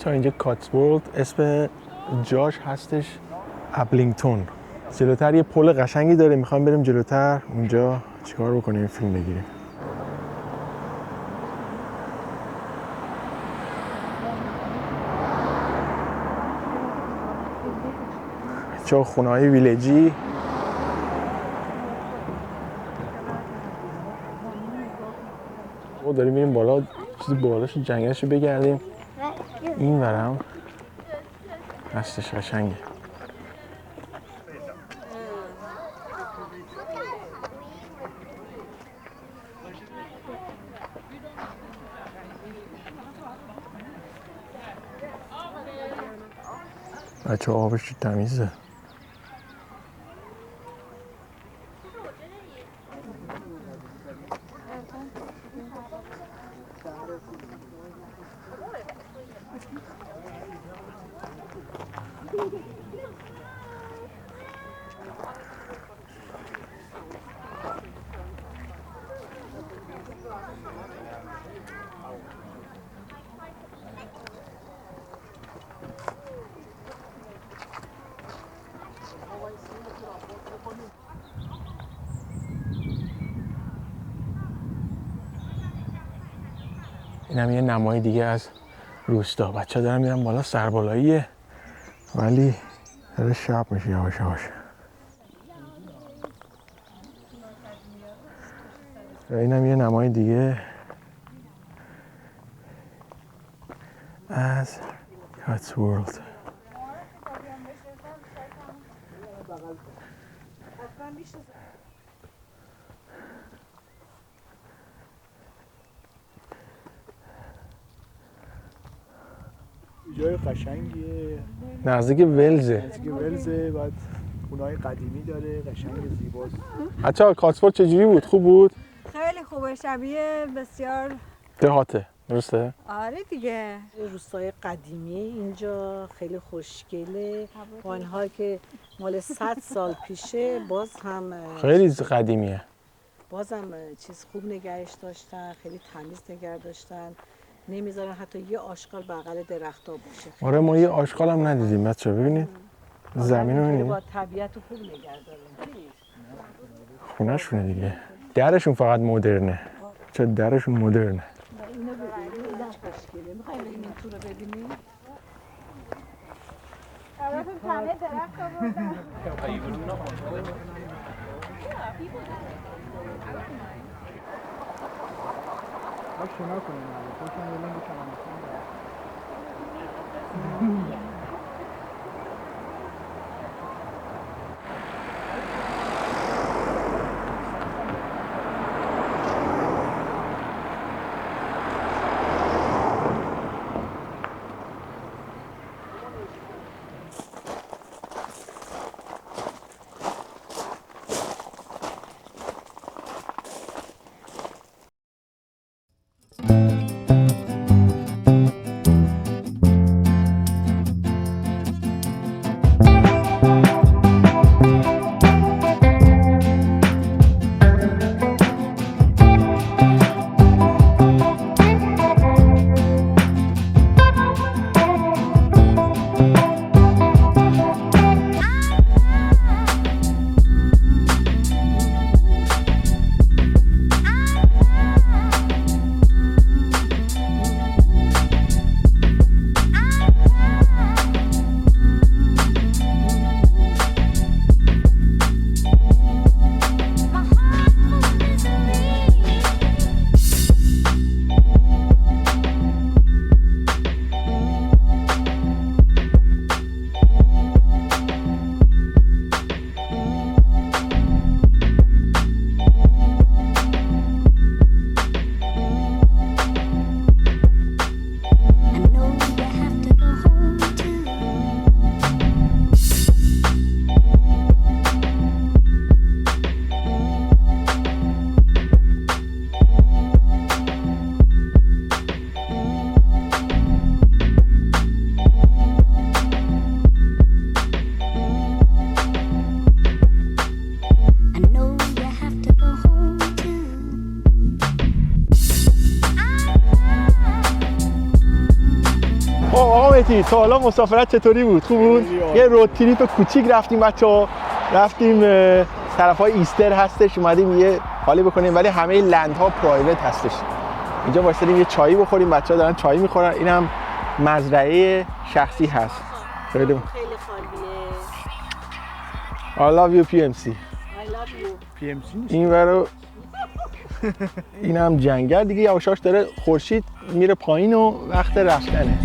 تا اینجا کاتسورلد، اسم جاش هستش ابلینگتون. جلوتر یه پل قشنگی داره، میخوایم بریم جلوتر اونجا چیکار بکنیم، فیلم بگیریم. چه خونه‌های ویلیجی. ما داریم میریم بالا، چیزی بالاش جنگلشو بگردیم. این ورم هستش قشنگه. بچه آبش تمیزه. این هم یه نمای دیگه از روستا. بچه ها دارن میرن بالا، سربالاییه ولی داره شب میشه یواش یواش. این هم یه نمای دیگه از کاتسورلد. جای قشنگیه، نزدیک ولزه. نزدیک ولزه، بعد خونه‌های قدیمی داره، قشنگ زیباست. بچه‌ها کاتسورلد چجوری بود؟ خوب بود؟ خیلی خوبه، شبیه بسیار دهاته، درسته؟ آره دیگه. روستای قدیمی اینجا خیلی خوشگله، با این حال که مال 100 سال پیشه باز هم خیلی قدیمیه. بازم چیز خوب نگهش داشتن، خیلی تمیز نگه داشتن، نمیذارن حتی یه آشغال بغل درختا باشه. آره ما یه آشغال هم ندیدیم بچه‌ها، ببینید زمین رو ببینید. با طبیعت رو خوب نگه دارن. خونه شونه دیگه. درشون فقط مدرنه. چه درشون مدرنه. اینو ببینید، اینش خوشگله. میخوای بریم این تور رو ببینیم؟ براتون تنه درخت آوردم. شنا کنیم الان، خودشون الان بکنن. مهدی تا حالا مسافرت چطوری بود؟ خوب بود؟ یه رود تریپ کوچیک رفتیم بچه‌ها. رفتیم طرفای ایستر هستش، اومدیم یه حالی بکنیم، ولی همه لندها پرایوت هستش. اینجا واسطیم یه چایی بخوریم، بچه‌ها دارن چای میخورن. اینم مزرعه شخصی هست. خیلی خیلی خالیه. I love you PMC. I love you. PMC نیست. این ورو اینم جنگل دیگه، یواشاش داره خورشید میره پایین و وقت رفتنه.